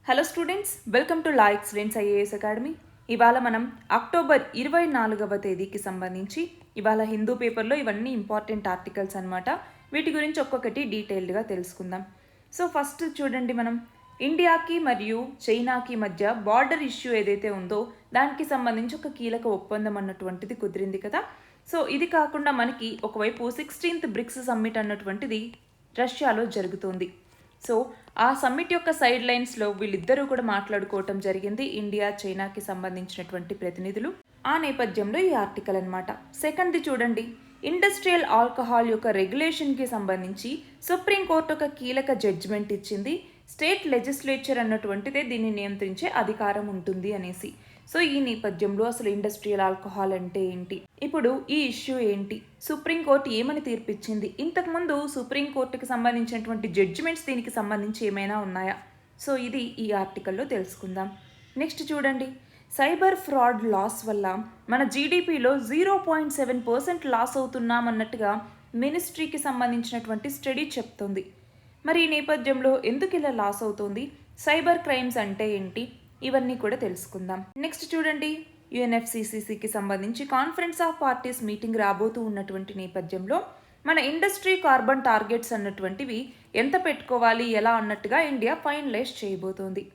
Hello students, welcome to law excellence IAS academy. ఇవాళ మనం October 24వ తేదీకి సంబంధించి ఇవాళ హిందూ పేపర్లో ఇవన్నీ ఇంపార్టెంట్ ఆర్టికల్స్ అనమాట. వీటి గురించి ఒక్కొక్కటి డీటెయిల్డ్గా తెలుసుకుందాం. సో ఫస్ట్ చూడండి, మనం ఇండియాకి మరియు చైనాకి మధ్య బార్డర్ ఇష్యూ ఏదైతే ఉందో దానికి సంబంధించి ఒక కీలక ఒప్పందం అన్నటువంటిది కుదిరింది కదా. సో ఇది కాకుండా మనకి ఒకవైపు 16th బ్రిక్స్ సమ్మిట్ అన్నటువంటిది రష్యాలో జరుగుతుంది. సో ఆ సమ్మిట్ యొక్క సైడ్ లైన్స్లో వీళ్ళిద్దరూ కూడా మాట్లాడుకోవటం జరిగింది, ఇండియా చైనాకి సంబంధించినటువంటి ప్రతినిధులు. ఆ నేపథ్యంలో ఈ ఆర్టికల్ అనమాట. సెకండ్ది చూడండి, ఇండస్ట్రియల్ ఆల్కహాల్ యొక్క రెగ్యులేషన్కి సంబంధించి సుప్రీంకోర్టు ఒక కీలక జడ్జిమెంట్ ఇచ్చింది. స్టేట్ లెజిస్లేచర్ అన్నటువంటిదే దీన్ని నియంత్రించే అధికారం ఉంటుంది అనేసి. సో ఈ నేపథ్యంలో అసలు ఇండస్ట్రియల్ ఆల్కహాల్ అంటే ఏంటి, ఇప్పుడు ఈ ఇష్యూ ఏంటి, సుప్రీంకోర్టు ఏమని తీర్పిచ్చింది, ఇంతకుముందు సుప్రీంకోర్టుకి సంబంధించినటువంటి జడ్జిమెంట్స్ దీనికి సంబంధించి ఏమైనా ఉన్నాయా, సో ఇది ఈ ఆర్టికల్లో తెలుసుకుందాం. నెక్స్ట్ చూడండి, సైబర్ ఫ్రాడ్ లాస్ వల్ల మన జీడిపిలో 0.7% లాస్ అవుతున్నామన్నట్టుగా మినిస్ట్రీకి సంబంధించినటువంటి స్టడీ చెప్తుంది. మరి ఈ నేపథ్యంలో ఎందుకు ఇలా లాస్ అవుతుంది, సైబర్ క్రైమ్స్ అంటే ఏంటి, ఇవన్నీ కూడా తెలుసుకుందాం. నెక్స్ట్ చూడండి, యుఎన్ఎఫ్సిసిసికి సంబంధించి కాన్ఫరెన్స్ ఆఫ్ పార్టీస్ మీటింగ్ రాబోతూ ఉన్నటువంటి నేపథ్యంలో మన ఇండస్ట్రీ కార్బన్ టార్గెట్స్ అన్నటువంటివి ఎంత పెట్టుకోవాలి ఎలా అన్నట్టుగా ఇండియా ఫైనలైజ్ చేయబోతోంది.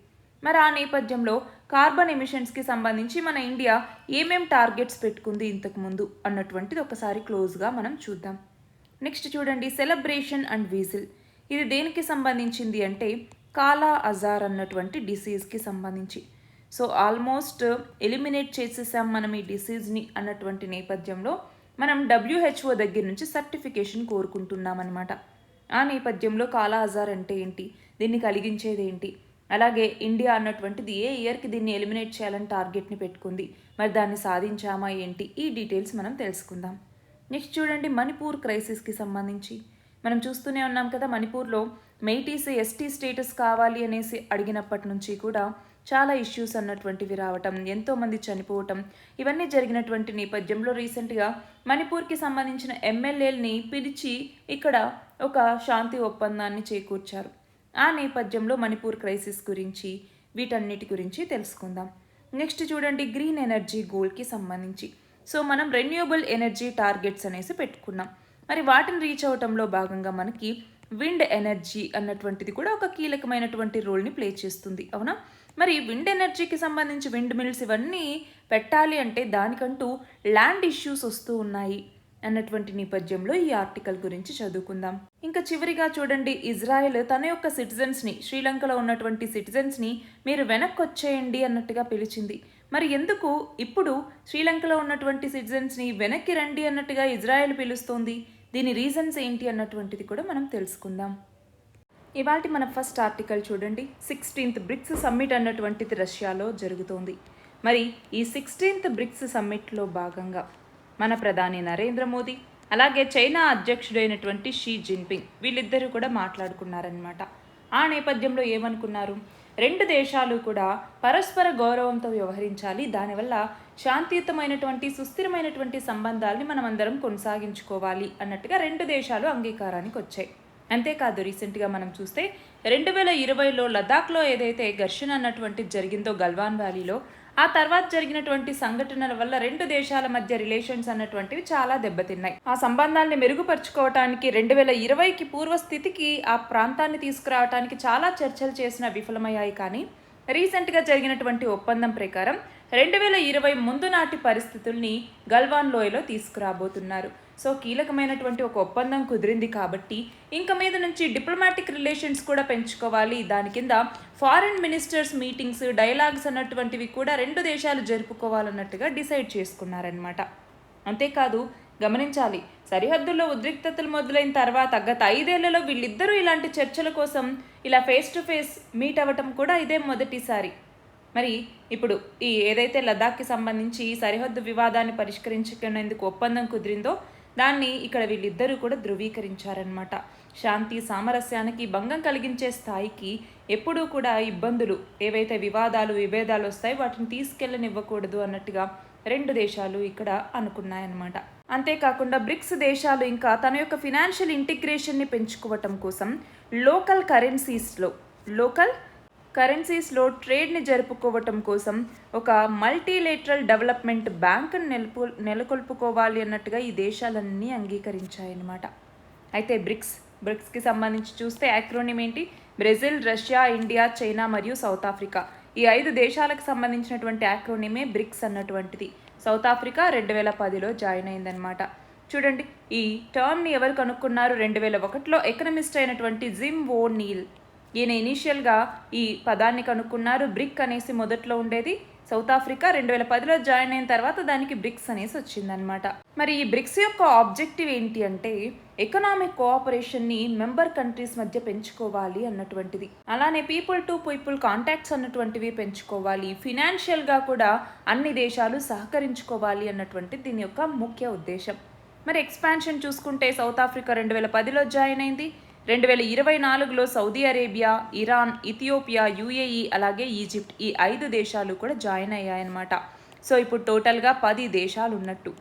మరి ఆ నేపథ్యంలో కార్బన్ ఎమిషన్స్కి సంబంధించి మన ఇండియా ఏమేం టార్గెట్స్ పెట్టుకుంది ఇంతకుముందు అన్నటువంటిది ఒకసారి క్లోజ్గా మనం చూద్దాం. నెక్స్ట్ చూడండి, సెలబ్రేషన్ అండ్ వీజిల్, ఇది దేనికి సంబంధించింది అంటే కాలా అజార్ అన్నటువంటి డిసీజ్కి సంబంధించి. సో ఆల్మోస్ట్ ఎలిమినేట్ చేసేసాం మనం ఈ డిసీజ్ని అన్నటువంటి నేపథ్యంలో మనం WHO దగ్గర నుంచి సర్టిఫికేషన్ కోరుకుంటున్నాం అనమాట. ఆ నేపథ్యంలో కాలా అజార్ అంటే ఏంటి, దీన్ని కలిగించేది ఏంటి, అలాగే ఇండియా అన్నటువంటిది ఏ ఇయర్కి దీన్ని ఎలిమినేట్ చేయాలని టార్గెట్ని పెట్టుకుంది, మరి దాన్ని సాధించామా ఏంటి, ఈ డీటెయిల్స్ మనం తెలుసుకుందాం. నెక్స్ట్ చూడండి, మణిపూర్ క్రైసిస్కి సంబంధించి మనం చూస్తూనే ఉన్నాం కదా, మణిపూర్లో మెయిటీస్ ఎస్టీ స్టేటస్ కావాలి అనేసి అడిగినప్పటి నుంచి కూడా చాలా ఇష్యూస్ అన్నటువంటివి రావటం, ఎంతోమంది చనిపోవటం, ఇవన్నీ జరిగినటువంటి నేపథ్యంలో రీసెంట్గా మణిపూర్కి సంబంధించిన ఎమ్మెల్యేలని పిలిచి ఇక్కడ ఒక శాంతి ఒప్పందాన్ని చేకూర్చారు. ఆ నేపథ్యంలో మణిపూర్ క్రైసిస్ గురించి వీటన్నిటి గురించి తెలుసుకుందాం. నెక్స్ట్ చూడండి, గ్రీన్ ఎనర్జీ గోల్కి సంబంధించి. సో మనం రెన్యూవబుల్ ఎనర్జీ టార్గెట్స్ అనేసి పెట్టుకున్నాం. మరి వాటిని రీచ్ అవటంలో భాగంగా మనకి విండ్ ఎనర్జీ అన్నటువంటిది కూడా ఒక కీలకమైనటువంటి రోల్ని ప్లే చేస్తుంది, అవునా. మరి విండ్ ఎనర్జీకి సంబంధించి విండ్ మిల్స్ ఇవన్నీ పెట్టాలి అంటే దానికంటూ ల్యాండ్ ఇష్యూస్ వస్తూ ఉన్నాయి అన్నటువంటి నేపథ్యంలో ఈ ఆర్టికల్ గురించి చదువుకుందాం. ఇంకా చివరిగా చూడండి, ఇజ్రాయెల్ తన యొక్క సిటిజన్స్ని, శ్రీలంకలో ఉన్నటువంటి సిటిజన్స్ని మీరు వెనక్కి వచ్చేయండి అన్నట్టుగా పిలిచింది. మరి ఎందుకు ఇప్పుడు శ్రీలంకలో ఉన్నటువంటి సిటిజన్స్ని వెనక్కి రండి అన్నట్టుగా ఇజ్రాయెల్ పిలుస్తోంది, దీని రీజన్స్ ఏంటి అన్నటువంటిది కూడా మనం తెలుసుకుందాం. ఇవాళ మన ఫస్ట్ ఆర్టికల్ చూడండి, 16th బ్రిక్స్ సమ్మిట్ అన్నటువంటిది రష్యాలో జరుగుతోంది. మరి ఈ 16th బ్రిక్స్ సమ్మిట్లో భాగంగా మన ప్రధాని నరేంద్ర మోదీ అలాగే చైనా అధ్యక్షుడైనటువంటి షీ జిన్పింగ్ వీళ్ళిద్దరూ కూడా మాట్లాడుకున్నారనమాట. ఆ నేపథ్యంలో ఏమనుకున్నారు, రెండు దేశాలు కూడా పరస్పర గౌరవంతో వ్యవహరించాలి, దానివల్ల శాంతియుతమైనటువంటి సుస్థిరమైనటువంటి సంబంధాలని మనం అందరం కొనసాగించుకోవాలి అన్నట్టుగా రెండు దేశాలు అంగీకారానికి వచ్చాయి. అంతేకాదు, రీసెంట్గా మనం చూస్తే 2020లో లదాఖ్లో ఏదైతే ఘర్షణ అన్నటువంటిది జరిగిందో గల్వాన్ వ్యాలీలో, ఆ తర్వాత జరిగినటువంటి సంఘటనల వల్ల రెండు దేశాల మధ్య రిలేషన్స్ అన్నటువంటివి చాలా దెబ్బతిన్నాయి. ఆ సంబంధాన్ని మెరుగుపరుచుకోవటానికి 2020కి పూర్వస్థితికి ఆ ప్రాంతాన్ని తీసుకురావడానికి చాలా చర్చలు చేసిన విఫలమయ్యాయి. కానీ రీసెంట్గా జరిగినటువంటి ఒప్పందం ప్రకారం 2020 ముందు నాటి పరిస్థితుల్ని గల్వాన్ లోయలో తీసుకురాబోతున్నారు. సో కీలకమైనటువంటి ఒక ఒప్పందం కుదిరింది కాబట్టి ఇంక మీద నుంచి డిప్లొమాటిక్ రిలేషన్స్ కూడా పెంచుకోవాలి, దాని కింద ఫారిన్ మినిస్టర్స్ మీటింగ్స్, డైలాగ్స్ అన్నటువంటివి కూడా రెండు దేశాలు జరుపుకోవాలన్నట్టుగా డిసైడ్ చేసుకున్నారనమాట. అంతేకాదు, గమనించాలి, సరిహద్దుల్లో ఉద్రిక్తతలు మొదలైన తర్వాత గత 5 ఏళ్లలో వీళ్ళిద్దరూ ఇలాంటి చర్చల కోసం ఇలా ఫేస్ టు ఫేస్ మీట్ అవ్వటం కూడా ఇదే మొదటిసారి. మరి ఇప్పుడు ఈ ఏదైతే లదాఖ్కి సంబంధించి సరిహద్దు వివాదాన్ని పరిష్కరించుకునేందుకు ఒప్పందం కుదిరిందో దాన్ని ఇక్కడ వీళ్ళిద్దరూ కూడా ధృవీకరించారనమాట. శాంతి సామరస్యానికి భంగం కలిగించే స్థాయికి ఎప్పుడూ కూడా ఇబ్బందులు, ఏవైతే విభేదాలు వస్తాయో వాటిని తీసుకెళ్ళనివ్వకూడదు అన్నట్టుగా రెండు దేశాలు ఇక్కడ అనుకున్నాయన్నమాట. అంతేకాకుండా బ్రిక్స్ దేశాలు ఇంకా తన యొక్క ఫినాన్షియల్ ఇంటిగ్రేషన్ని పెంచుకోవటం కోసం లోకల్ కరెన్సీస్లో ట్రేడ్ని జరుపుకోవటం కోసం ఒక మల్టీలేటరల్ డెవలప్మెంట్ బ్యాంకును నెలకొల్పుకోవాలి అన్నట్టుగా ఈ దేశాలన్నీ అంగీకరించాయన్నమాట. అయితే బ్రిక్స్కి సంబంధించి చూస్తే యాక్రోనిమ్ ఏంటి? బ్రెజిల్, రష్యా, ఇండియా, చైనా మరియు సౌత్ ఆఫ్రికా. ఈ 5 దేశాలకు సంబంధించినటువంటి యాక్రోనిమే బ్రిక్స్ అన్నటువంటిది. సౌత్ ఆఫ్రికా 2010లో జాయిన్ అయిందనమాట. చూడండి, ఈ టర్మ్ని ఎవరు కనుక్కున్నారు? 2001లో ఎకనమిస్ట్ అయినటువంటి జిమ్ ఓ నీల్. ఈయన ఇనీషియల్గా ఈ పదాన్ని కనుక్కున్నారు. బ్రిక్ అనేసి మొదట్లో ఉండేది. సౌత్ ఆఫ్రికా 2010లో జాయిన్ అయిన తర్వాత దానికి బ్రిక్స్ అనేసి వచ్చిందనమాట. మరి ఈ బ్రిక్స్ యొక్క ఆబ్జెక్టివ్ ఏంటి అంటే ఎకనామిక్ కోఆపరేషన్ని మెంబర్ కంట్రీస్ మధ్య పెంచుకోవాలి అన్నటువంటిది. అలానే పీపుల్ టు పీపుల్ కాంటాక్ట్స్ అన్నటువంటివి పెంచుకోవాలి. ఫినాన్షియల్గా కూడా అన్ని దేశాలు సహకరించుకోవాలి అన్నటువంటి దీని యొక్క ముఖ్య ఉద్దేశం. మరి ఎక్స్పాన్షన్ చూసుకుంటే సౌత్ ఆఫ్రికా 2010లో జాయిన్ అయింది. 2024లో Saudi Arabia, Iran, Ethiopia, UAE అలాగే ఈజిప్ట్, ఈ 5 దేశాలు కూడా జాయిన్ అయ్యాయన్నమాట. సో ఇప్పుడు టోటల్గా 10 దేశాలు ఉన్నట్టు.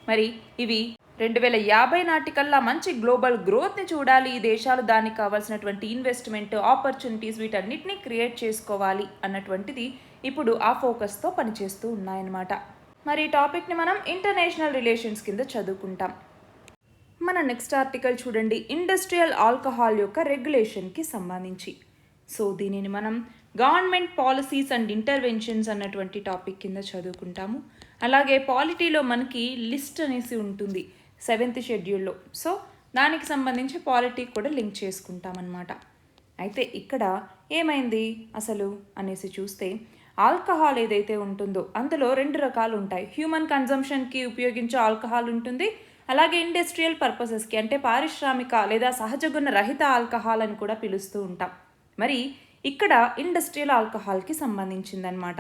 మరి ఇవి 2050 నాటికల్లా మంచి గ్లోబల్ గ్రోత్ని చూడాలి. ఈ దేశాలు దానికి కావాల్సినటువంటి ఇన్వెస్ట్మెంట్, ఆపర్చునిటీస్ వీటన్నిటిని క్రియేట్ చేసుకోవాలి అన్నటువంటిది ఇప్పుడు ఆ ఫోకస్తో పనిచేస్తూ ఉన్నాయన్నమాట. మరి ఈ టాపిక్ని మనం ఇంటర్నేషనల్ రిలేషన్స్ కింద చదువుకుంటాం. మన నెక్స్ట్ ఆర్టికల్ చూడండి, ఇండస్ట్రియల్ ఆల్కహాల్ యొక్క రెగ్యులేషన్కి సంబంధించి. సో దీనిని మనం గవర్నమెంట్ పాలసీస్ అండ్ ఇంటర్వెన్షన్స్ అన్నటువంటి టాపిక్ కింద చదువుకుంటాము. అలాగే పాలిటీలో మనకి లిస్ట్ అనేసి ఉంటుంది 7th షెడ్యూల్లో. సో దానికి సంబంధించి పాలిటీ కూడా లింక్ చేసుకుంటామన్నమాట. అయితే ఇక్కడ ఏమైంది అసలు అనేసి చూస్తే ఆల్కహాల్ ఏదైతే ఉంటుందో అందులో 2 రకాలు ఉంటాయి. హ్యూమన్ కన్జంప్షన్కి ఉపయోగించే ఆల్కహాల్ ఉంటుంది. అలాగే ఇండస్ట్రియల్ పర్పసెస్కి అంటే పారిశ్రామిక లేదా సహజ గుణ రహిత ఆల్కహాల్ అని కూడా పిలుస్తూ ఉంటాం. మరి ఇక్కడ ఇండస్ట్రియల్ ఆల్కహాల్కి సంబంధించిందనమాట.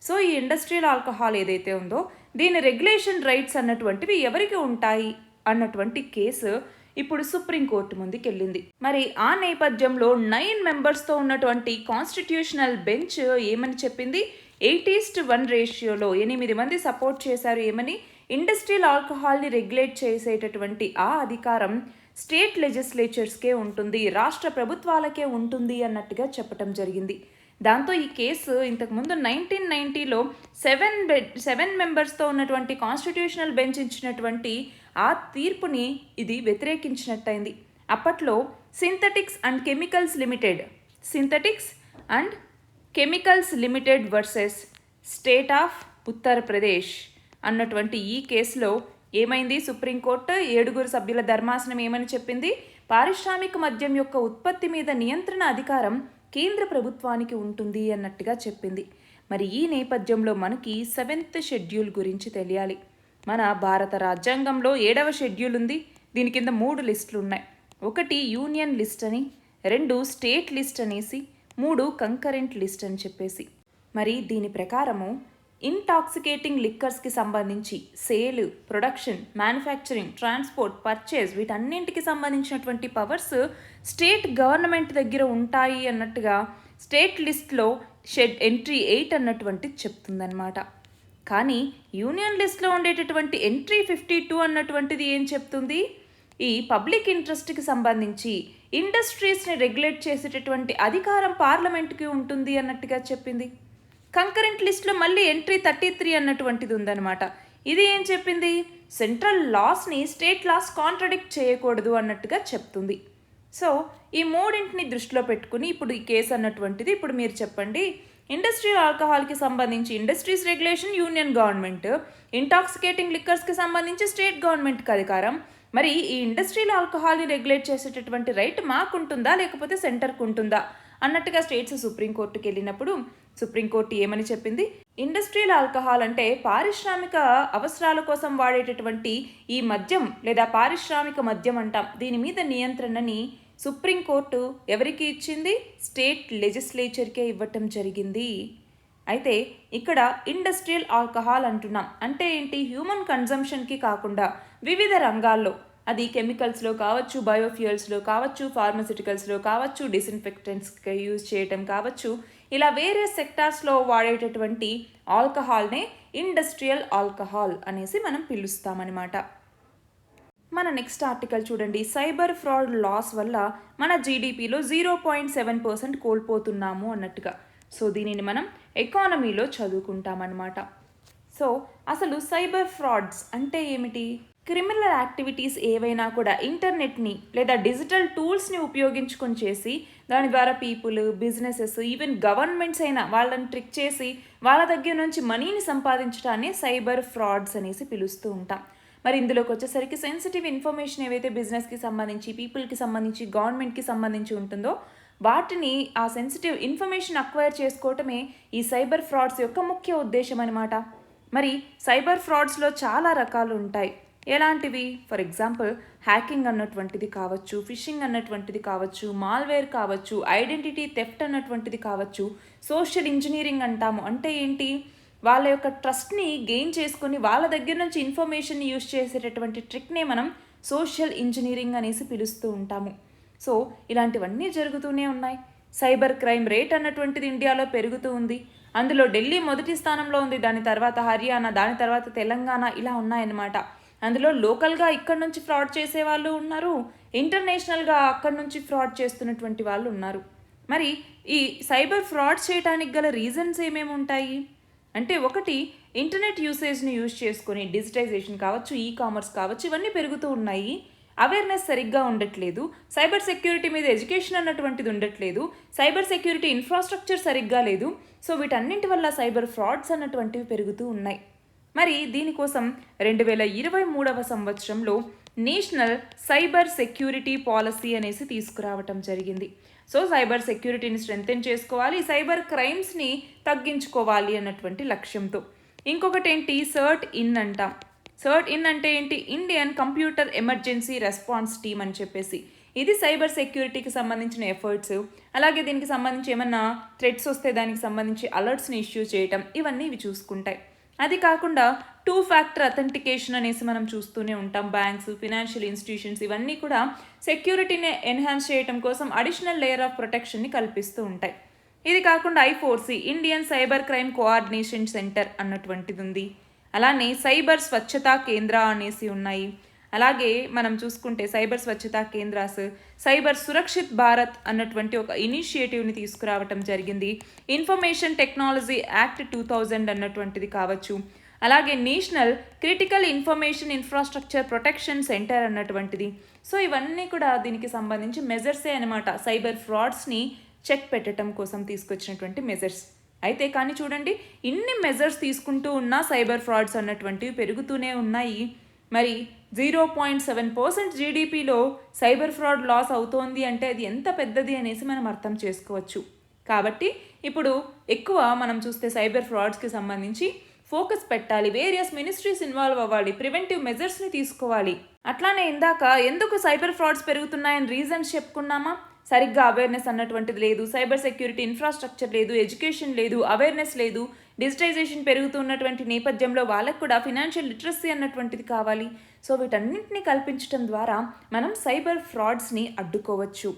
సో ఈ ఇండస్ట్రియల్ ఆల్కహాల్ ఏదైతే ఉందో దీని రెగ్యులేషన్ రైట్స్ అన్నటువంటివి ఎవరికి ఉంటాయి అన్నటువంటి కేసు ఇప్పుడు సుప్రీంకోర్టు ముందుకు వెళ్ళింది. మరి ఆ నేపథ్యంలో 9 మెంబర్స్తో ఉన్నటువంటి కాన్స్టిట్యూషనల్ బెంచ్ ఏమని చెప్పింది? 8:1 రేషియోలో 8 మంది సపోర్ట్ చేశారు. ఏమని? ఇండస్ట్రియల్ ఆల్కహాల్ని రెగ్యులేట్ చేసేటటువంటి ఆ అధికారం స్టేట్ లెజిస్లేచర్స్కే ఉంటుంది, రాష్ట్ర ప్రభుత్వాలకే ఉంటుంది అన్నట్టుగా చెప్పడం జరిగింది. దాంతో ఈ కేసు ఇంతకుముందు 1990లో 7 మెంబర్స్తో ఉన్నటువంటి కాన్స్టిట్యూషనల్ బెంచ్ ఇచ్చినటువంటి ఆ తీర్పుని ఇది వ్యతిరేకించినట్టయింది. అప్పట్లో synthetics and chemicals limited versus state of Uttar Pradesh అన్నటువంటి ఈ కేసులో ఏమైంది? సుప్రీంకోర్టు 7 సభ్యుల ధర్మాసనం ఏమని చెప్పింది? పారిశ్రామిక మద్యం యొక్క ఉత్పత్తి మీద నియంత్రణ అధికారం కేంద్ర ప్రభుత్వానికి ఉంటుంది అన్నట్టుగా చెప్పింది. మరి ఈ నేపథ్యంలో మనకి 7th షెడ్యూల్ గురించి తెలియాలి. మన భారత రాజ్యాంగంలో 7వ షెడ్యూల్ ఉంది. దీని కింద 3 లిస్టులు ఉన్నాయి. 1 యూనియన్ లిస్ట్ అని, 2 స్టేట్ లిస్ట్ అనేసి, 3 కంకరెంట్ లిస్ట్ అని చెప్పేసి. మరి దీని ప్రకారము ఇంటాక్సికేటింగ్ లిక్కర్స్కి సంబంధించి sale, production, manufacturing, transport, purchase వీటన్నింటికి సంబంధించినటువంటి పవర్స్ స్టేట్ గవర్నమెంట్ దగ్గర ఉంటాయి అన్నట్టుగా స్టేట్ లిస్ట్లో ఎంట్రీ 8 అన్నటువంటిది చెప్తుందన్నమాట. కానీ యూనియన్ లిస్ట్లో ఉండేటటువంటి ఎంట్రీ 52 అన్నటువంటిది ఏం చెప్తుంది? ఈ పబ్లిక్ ఇంట్రెస్ట్కి సంబంధించి ఇండస్ట్రీస్ని రెగ్యులేట్ చేసేటటువంటి అధికారం పార్లమెంట్కి ఉంటుంది అన్నట్టుగా చెప్పింది. కంకరెంట్ లిస్ట్లో మళ్ళీ ఎంట్రీ 33 అన్నటువంటిది ఉందన్నమాట. ఇది ఏం చెప్పింది? సెంట్రల్ లాస్ని స్టేట్ లాస్ కాంట్రడిక్ట్ చేయకూడదు అన్నట్టుగా చెప్తుంది. సో ఈ 3ని దృష్టిలో పెట్టుకుని ఇప్పుడు ఈ కేసు అన్నటువంటిది ఇప్పుడు మీరు చెప్పండి. ఇండస్ట్రియల్ ఆల్కహాల్కి సంబంధించి industries regulation union government, intoxicating లిక్కర్స్కి సంబంధించి స్టేట్ గవర్నమెంట్కి అధికారం. మరి ఈ ఇండస్ట్రియల్ ఆల్కహాల్ని రెగ్యులేట్ చేసేటటువంటి రైట్ మాకుంటుందా లేకపోతే సెంటర్కు ఉంటుందా అన్నట్టుగా స్టేట్స్ సుప్రీంకోర్టుకి వెళ్ళినప్పుడు సుప్రీంకోర్టు ఏమని చెప్పింది? ఇండస్ట్రియల్ ఆల్కహాల్ అంటే పారిశ్రామిక అవసరాల కోసం వాడేటటువంటి ఈ మద్యం లేదా పారిశ్రామిక మద్యం అంటాం. దీని మీద నియంత్రణని సుప్రీంకోర్టు ఎవరికి ఇచ్చింది? స్టేట్ లెజిస్లేచర్కే ఇవ్వటం జరిగింది. అయితే ఇక్కడ ఇండస్ట్రియల్ ఆల్కహాల్ అంటున్నాం అంటే ఏంటి? హ్యూమన్ కన్జంప్షన్కి కాకుండా వివిధ రంగాల్లో, అది కెమికల్స్లో కావచ్చు, బయోఫ్యూయల్స్లో కావచ్చు, ఫార్మసిటికల్స్లో కావచ్చు, డిస్ఇన్ఫెక్టెంట్స్కి యూజ్ చేయటం కావచ్చు, ఇలా వేరే సెక్టార్స్లో వాడేటటువంటి ఆల్కహాల్నే ఇండస్ట్రియల్ ఆల్కహాల్ అనేసి మనం పిలుస్తామన్నమాట. మన నెక్స్ట్ ఆర్టికల్ చూడండి, సైబర్ ఫ్రాడ్ లాస్ వల్ల మన జీడిపిలో 0.7% కోల్పోతున్నాము అన్నట్టుగా. సో దీనిని మనం ఎకానమీలో చదువుకుంటామన్నమాట. సో అసలు సైబర్ ఫ్రాడ్స్ అంటే ఏమిటి? క్రిమినల్ యాక్టివిటీస్ ఏవైనా కూడా ఇంటర్నెట్ని లేదా డిజిటల్ టూల్స్ని ఉపయోగించుకొని చేసి దాని ద్వారా పీపుల్, బిజినెసెస్, ఈవెన్ గవర్నమెంట్స్ అయినా వాళ్ళని ట్రిక్ చేసి వాళ్ళ దగ్గర నుంచి మనీని సంపాదించడాన్ని సైబర్ ఫ్రాడ్స్ అనేసి పిలుస్తూ ఉంటాం. మరి ఇందులోకి వచ్చేసరికి సెన్సిటివ్ ఇన్ఫర్మేషన్ ఏవైతే బిజినెస్కి సంబంధించి, పీపుల్కి సంబంధించి, గవర్నమెంట్కి సంబంధించి ఉంటుందో వాటిని ఆ సెన్సిటివ్ ఇన్ఫర్మేషన్ అక్వైర్ చేసుకోవటమే ఈ సైబర్ ఫ్రాడ్స్ యొక్క ముఖ్య ఉద్దేశం అనమాట. మరి సైబర్ ఫ్రాడ్స్లో చాలా రకాలు ఉంటాయి. ఎలాంటివి? ఫర్ ఎగ్జాంపుల్ హ్యాకింగ్ అన్నటువంటిది కావచ్చు, ఫిషింగ్ అన్నటువంటిది కావచ్చు, మాల్వేర్ కావచ్చు, ఐడెంటిటీ థెఫ్ట్ అన్నటువంటిది కావచ్చు, సోషల్ ఇంజనీరింగ్ అంటాము. అంటే ఏంటి? వాళ్ళ యొక్క ట్రస్ట్ని గెయిన్ చేసుకొని వాళ్ళ దగ్గర నుంచి ఇన్ఫర్మేషన్ యూజ్ చేసేటటువంటి ట్రిక్నే మనం సోషల్ ఇంజనీరింగ్ అనేసి పిలుస్తూ ఉంటాము. సో ఇలాంటివన్నీ జరుగుతూనే ఉన్నాయి. సైబర్ క్రైమ్ రేట్ అన్నటువంటిది ఇండియాలో పెరుగుతూ ఉంది. అందులో ఢిల్లీ మొదటి స్థానంలో ఉంది, దాని తర్వాత హర్యానా, దాని తర్వాత తెలంగాణ, ఇలా ఉన్నాయన్నమాట. అందులో లోకల్గా ఇక్కడ నుంచి ఫ్రాడ్ చేసే వాళ్ళు ఉన్నారు, ఇంటర్నేషనల్గా అక్కడ నుంచి ఫ్రాడ్ చేస్తున్నటువంటి వాళ్ళు ఉన్నారు. మరి ఈ సైబర్ ఫ్రాడ్ చేయడానికి గల రీజన్స్ ఏమేమి ఉంటాయి అంటే, ఒకటి ఇంటర్నెట్ యూసేజ్ని యూజ్ చేసుకొని డిజిటైజేషన్ కావచ్చు, ఈ కామర్స్ కావచ్చు, ఇవన్నీ పెరుగుతూ ఉన్నాయి. అవేర్నెస్ సరిగ్గా ఉండట్లేదు, సైబర్ సెక్యూరిటీ మీద ఎడ్యుకేషన్ అన్నటువంటిది ఉండట్లేదు, సైబర్ సెక్యూరిటీ ఇన్ఫ్రాస్ట్రక్చర్ సరిగ్గా లేదు. సో వీటన్నింటి వల్ల సైబర్ ఫ్రాడ్స్ అన్నటువంటివి పెరుగుతూ ఉన్నాయి. మరి దీనికోసం 2023 సంవత్సరంలో నేషనల్ సైబర్ సెక్యూరిటీ పాలసీ అనేసి తీసుకురావటం జరిగింది. సో సైబర్ సెక్యూరిటీని స్ట్రెంథెన్ చేసుకోవాలి, సైబర్ క్రైమ్స్ని తగ్గించుకోవాలి అన్నటువంటి లక్ష్యంతో. ఇంకొకటి ఏంటి? సర్ట్ ఇన్ అంటాం. సర్ట్ ఇన్ అంటే ఏంటి? Indian computer emergency response team అని చెప్పేసి. ఇది సైబర్ సెక్యూరిటీకి సంబంధించిన ఎఫర్ట్స్. అలాగే దీనికి సంబంధించి ఏమన్నా థ్రెట్స్ వస్తే దానికి సంబంధించి అలర్ట్స్ని ఇష్యూ చేయటం, ఇవన్నీ ఇవి చూసుకుంటాయి. అది కాకుండా 2 ఫ్యాక్టర్ అథెంటికేషన్ అనేసి మనం చూస్తూనే ఉంటాం. బ్యాంక్స్, ఫినాన్షియల్ ఇన్స్టిట్యూషన్స్ ఇవన్నీ కూడా సెక్యూరిటీని ఎన్హాన్స్ చేయడం కోసం అడిషనల్ లేయర్ ఆఫ్ ప్రొటెక్షన్ని కల్పిస్తూ ఉంటాయి. ఇది కాకుండా I4C Indian cyber crime coordination centre అన్నటువంటిది ఉంది. అలానే సైబర్ స్వచ్ఛతా కేంద్ర అనేసి ఉన్నాయి. అలాగే మనం చూసుకుంటే సైబర్ స్వచ్ఛతా కేంద్రాస్, సైబర్ సురక్షిత్ భారత్ అన్నటువంటి ఒక ఇనిషియేటివ్ని తీసుకురావటం జరిగింది. ఇన్ఫర్మేషన్ టెక్నాలజీ యాక్ట్ 2000 అన్నటువంటిది కావచ్చు. అలాగే national critical information infrastructure protection centre అన్నటువంటిది. సో ఇవన్నీ కూడా దీనికి సంబంధించి మెజర్సే అనమాట, సైబర్ ఫ్రాడ్స్ని చెక్ పెట్టడం కోసం తీసుకొచ్చినటువంటి మెజర్స్. అయితే కానీ చూడండి, ఇన్ని మెజర్స్ తీసుకుంటూ ఉన్న సైబర్ ఫ్రాడ్స్ అన్నటువంటివి పెరుగుతూనే ఉన్నాయి. మరి 0.7% జీడిపిలో సైబర్ ఫ్రాడ్ లాస్ అవుతోంది అంటే అది ఎంత పెద్దది అనేసి మనం అర్థం చేసుకోవచ్చు. కాబట్టి ఇప్పుడు ఎక్కువ మనం చూస్తే సైబర్ ఫ్రాడ్స్కి సంబంధించి ఫోకస్ పెట్టాలి, వేరియస్ మినిస్ట్రీస్ ఇన్వాల్వ్ అవ్వాలి, ప్రివెంటివ్ మెజర్స్ని తీసుకోవాలి. అట్లానే ఇందాక ఎందుకు సైబర్ ఫ్రాడ్స్ పెరుగుతున్నాయని రీజన్స్ చెప్పుకున్నామా? సరిగ్గా అవేర్నెస్ అన్నటువంటిది లేదు, సైబర్ సెక్యూరిటీ ఇన్ఫ్రాస్ట్రక్చర్ లేదు, ఎడ్యుకేషన్ లేదు, అవేర్నెస్ లేదు, డిజిటైజేషన్ పెరుగుతున్నటువంటి నేపథ్యంలో వాళ్ళకు కూడా ఫినాన్షియల్ లిటరసీ అన్నటువంటిది కావాలి. సో వీటన్నింటినీ కల్పించడం ద్వారా మనం సైబర్ ఫ్రాడ్స్ని అడ్డుకోవచ్చు.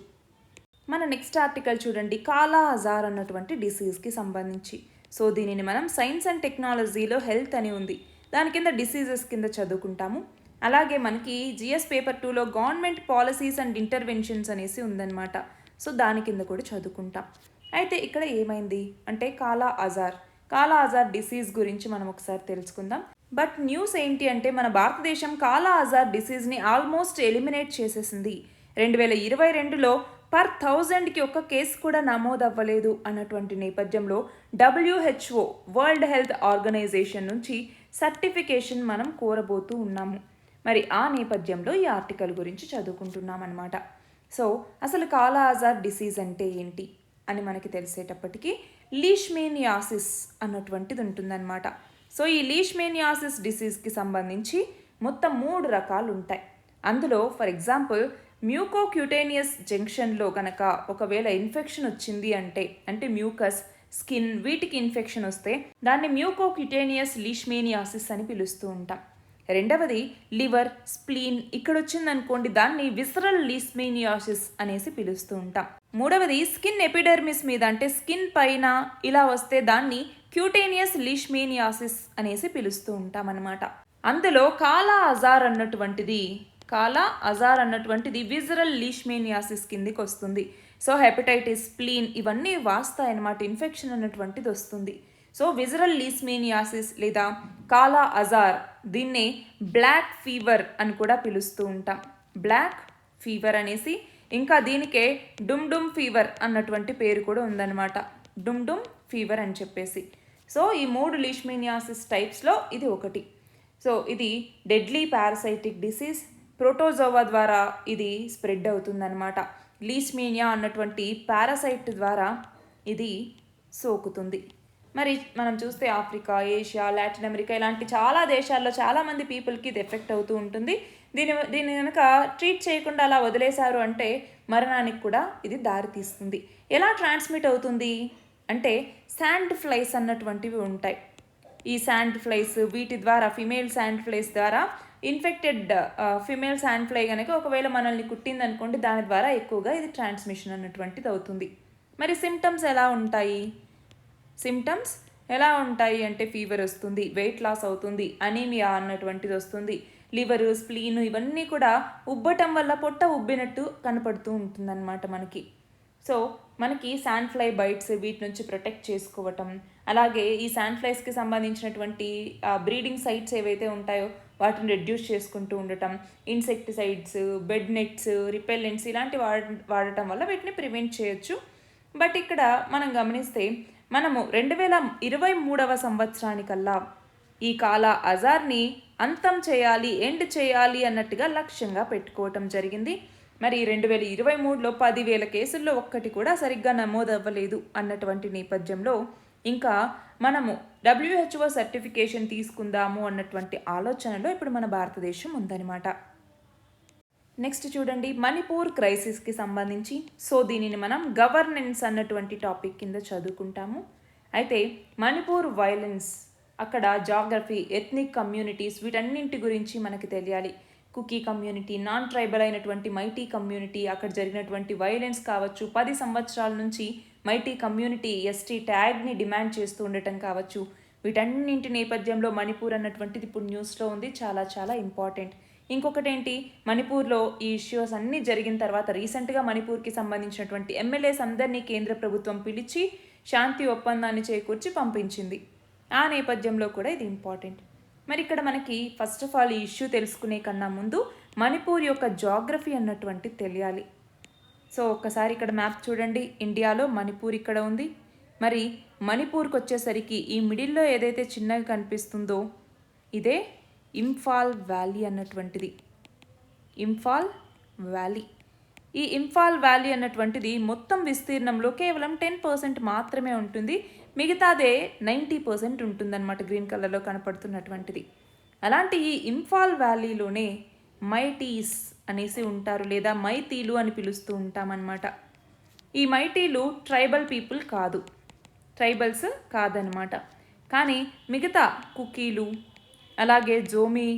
మన నెక్స్ట్ ఆర్టికల్ చూడండి, కాలా అజార్ అన్నటువంటి డిసీజ్కి సంబంధించి. సో దీనిని మనం సైన్స్ అండ్ టెక్నాలజీలో హెల్త్ అని ఉంది, దాని కింద డిసీజెస్ కింద చదువుకుంటాము. అలాగే మనకి జిఎస్ పేపర్ 2లో గవర్నమెంట్ పాలసీస్ అండ్ ఇంటర్వెన్షన్స్ అనేసి ఉందన్నమాట. సో దాని కింద కూడా చదువుకుంటాం. అయితే ఇక్కడ ఏమైంది అంటే కాలా అజార్ డిసీజ్ గురించి మనం ఒకసారి తెలుసుకుందాం. బట్ న్యూస్ ఏంటి అంటే, మన భారతదేశం కాలా అజార్ డిసీజ్ని ఆల్మోస్ట్ ఎలిమినేట్ చేసేసింది. 2022లో పర్ 1000కి ఒక్క కేసు కూడా నమోదవ్వలేదు అన్నటువంటి నేపథ్యంలో WHO వరల్డ్ హెల్త్ ఆర్గనైజేషన్ నుంచి సర్టిఫికేషన్ మనం కోరబోతూ ఉన్నాము. మరి ఆ నేపథ్యంలో ఈ ఆర్టికల్ గురించి చదువుకుంటున్నాం అన్నమాట. సో అసలు కాలా అజార్ డిసీజ్ అంటే ఏంటి అని మనకి తెలిసేటప్పటికీ లీష్మేనియాసిస్ అన్నటువంటిది ఉంటుందన్నమాట. సో ఈ లీష్మేనియాసిస్ డిసీజ్కి సంబంధించి మొత్తం 3 రకాలు ఉంటాయి. అందులో ఫర్ ఎగ్జాంపుల్ మ్యూకోక్యూటేనియస్ జంక్షన్లో కనుక ఒకవేళ ఇన్ఫెక్షన్ వచ్చింది అంటే మ్యూకస్, స్కిన్ వీటికి ఇన్ఫెక్షన్ వస్తే దాన్ని మ్యూకోక్యూటేనియస్ లీష్మేనియాసిస్ అని పిలుస్తూ ఉంటాం. రెండవది లివర్, స్ప్లీన్ ఇక్కడ వచ్చిందనుకోండి, దాన్ని విసరల్ లీష్మేనియాసిస్ అనేసి పిలుస్తూ ఉంటాం. మూడవది స్కిన్ ఎపిడెర్మిస్ మీద అంటే స్కిన్ పైన ఇలా వస్తే దాన్ని క్యూటేనియస్ లీష్మేనియాసిస్ అనేసి పిలుస్తూ ఉంటాం అన్నమాట. అందులో కాలా అజార్ అన్నటువంటిది విజరల్ లీష్మేనియాసిస్ కిందికి వస్తుంది. సో హెపటైటిస్, స్ప్లీన్ ఇవన్నీ వాస్తాయన్నమాట, ఇన్ఫెక్షన్ అన్నటువంటిది వస్తుంది. సో విజరల్ లీష్మేనియాసిస్ లేదా కాలా అజార్, దీన్నే బ్లాక్ ఫీవర్ అని కూడా పిలుస్తూ ఉంటాం. బ్లాక్ ఫీవర్ అనేసి, ఇంకా దీనికే డుమ్ డుమ్ ఫీవర్ అన్నటువంటి పేరు కూడా ఉందన్నమాట, డుమ్ డుమ్ ఫీవర్ అని చెప్పేసి. సో ఈ 3 లీష్మేనియాసిస్ టైప్స్లో ఇది ఒకటి. సో ఇది డెడ్లీ పారాసైటిక్ డిసీజ్, ప్రోటోజోవా ద్వారా ఇది స్ప్రెడ్ అవుతుందన్నమాట. లీష్మేనియా అన్నటువంటి పారాసైట్ ద్వారా ఇది సోకుతుంది. మరి మనం చూస్తే ఆఫ్రికా, ఏషియా, లాటిన్ అమెరికా ఇలాంటి చాలా దేశాల్లో చాలామంది పీపుల్కి ఇది ఎఫెక్ట్ అవుతూ ఉంటుంది. దీన్ని కనుక ట్రీట్ చేయకుండా అలా వదిలేశారు అంటే మరణానికి కూడా ఇది దారితీస్తుంది. ఎలా ట్రాన్స్మిట్ అవుతుంది అంటే శాండ్ ఫ్లైస్ అన్నటువంటివి ఉంటాయి. ఈ శాండ్ ఫ్లైస్, వీటి ద్వారా, ఫిమేల్ శాండ్ ఫ్లైస్ ద్వారా ఇన్ఫెక్టెడ్ ఫిమేల్ శాండ్ ఫ్లై కనుక ఒకవేళ మనల్ని కుట్టింది అనుకోండి, దాని ద్వారా ఎక్కువగా ఇది ట్రాన్స్మిషన్ అన్నటువంటిది అవుతుంది. మరి సిమ్టమ్స్ ఎలా ఉంటాయి అంటే ఫీవర్ వస్తుంది, వెయిట్ లాస్ అవుతుంది, అనీమియా అన్నటువంటిది వస్తుంది, లివరు, స్ప్లీను ఇవన్నీ కూడా ఉబ్బటం వల్ల పొట్ట ఉబ్బినట్టు కనపడుతూ ఉంటుందన్నమాట మనకి. సో మనకి శాండ్ ఫ్లై బైట్స్, వీటి నుంచి ప్రొటెక్ట్ చేసుకోవటం, అలాగే ఈ శాండ్ ఫ్లైస్కి సంబంధించినటువంటి బ్రీడింగ్ సైట్స్ ఏవైతే ఉంటాయో వాటిని రెడ్యూస్ చేసుకుంటూ ఉండటం, ఇన్సెక్టిసైడ్స్, బెడ్ నెట్స్, రిపెల్లెంట్స్ ఇలాంటి వాడటం వల్ల వీటిని ప్రివెంట్ చేయొచ్చు. బట్ ఇక్కడ మనం గమనిస్తే మనము 2023 సంవత్సరానికల్లా ఈ కాలా అజార్ని అంతం చేయాలి, ఎండ్ చేయాలి అన్నట్టుగా లక్ష్యంగా పెట్టుకోవటం జరిగింది. మరి 2023లో 10,000 కేసుల్లో ఒక్కటి కూడా సరిగ్గా నమోదవ్వలేదు అన్నటువంటి నేపథ్యంలో ఇంకా మనము WHO సర్టిఫికేషన్ తీసుకుందాము అన్నటువంటి ఆలోచనలో ఇప్పుడు మన భారతదేశం ఉందన్నమాట. నెక్స్ట్ చూడండి, మణిపూర్ క్రైసిస్కి సంబంధించి. సో దీనిని మనం గవర్నెన్స్ అన్నటువంటి టాపిక్ కింద చదువుకుంటాము. అయితే మణిపూర్ వైలెన్స్, అక్కడ జాగ్రఫీ, ఎథ్నిక్ కమ్యూనిటీస్ వీటన్నింటి గురించి మనకి తెలియాలి. కుకీ కమ్యూనిటీ, నాన్ ట్రైబల్ అయినటువంటి మైటీ కమ్యూనిటీ, అక్కడ జరిగినటువంటి వైలెన్స్ కావచ్చు, 10 సంవత్సరాల నుంచి మైటీ కమ్యూనిటీ ఎస్టీ ట్యాగ్ని డిమాండ్ చేస్తూ ఉండటం కావచ్చు, వీటన్నింటి నేపథ్యంలో మణిపూర్ అన్నటువంటిది ఇప్పుడు న్యూస్లో ఉంది, చాలా చాలా ఇంపార్టెంట్. ఇంకొకటి ఏంటి, మణిపూర్లో ఈ ఇష్యూస్ అన్నీ జరిగిన తర్వాత రీసెంట్గా మణిపూర్కి సంబంధించినటువంటి ఎమ్మెల్యేస్ అందరినీ కేంద్ర ప్రభుత్వం పిలిచి శాంతి ఒప్పందాన్ని చేకూర్చి పంపించింది. ఆ నేపథ్యంలో కూడా ఇది ఇంపార్టెంట్. మరి ఇక్కడ మనకి ఫస్ట్ ఆఫ్ ఆల్ ఈ ఇష్యూ తెలుసుకునే కన్నా ముందు మణిపూర్ యొక్క జాగ్రఫీ అన్నటువంటి తెలియాలి. సో ఒక్కసారి ఇక్కడ మ్యాప్ చూడండి, ఇండియాలో మణిపూర్ ఇక్కడ ఉంది. మరి మణిపూర్కి వచ్చేసరికి ఈ మిడిల్లో ఏదైతే చిన్నగా కనిపిస్తుందో ఇదే ఇంఫాల్ వ్యాలీ అన్నటువంటిది. ఇంఫాల్ వ్యాలీ, ఈ ఇంఫాల్ వ్యాలీ అన్నటువంటిది మొత్తం విస్తీర్ణంలో కేవలం 10% మాత్రమే ఉంటుంది, మిగతాదే 90% ఉంటుందన్నమాట, గ్రీన్ కలర్లో కనపడుతున్నటువంటిది. అలాంటి ఈ ఇంఫాల్ వ్యాలీలోనే మైటీస్ అనేసి ఉంటారు, లేదా మైతీలు అని పిలుస్తూ ఉంటామన్నమాట. ఈ మైటీలు ట్రైబల్ పీపుల్ కాదు, ట్రైబల్స్ కాదనమాట. కానీ మిగతా కుకీలు, అలాగే జోమి,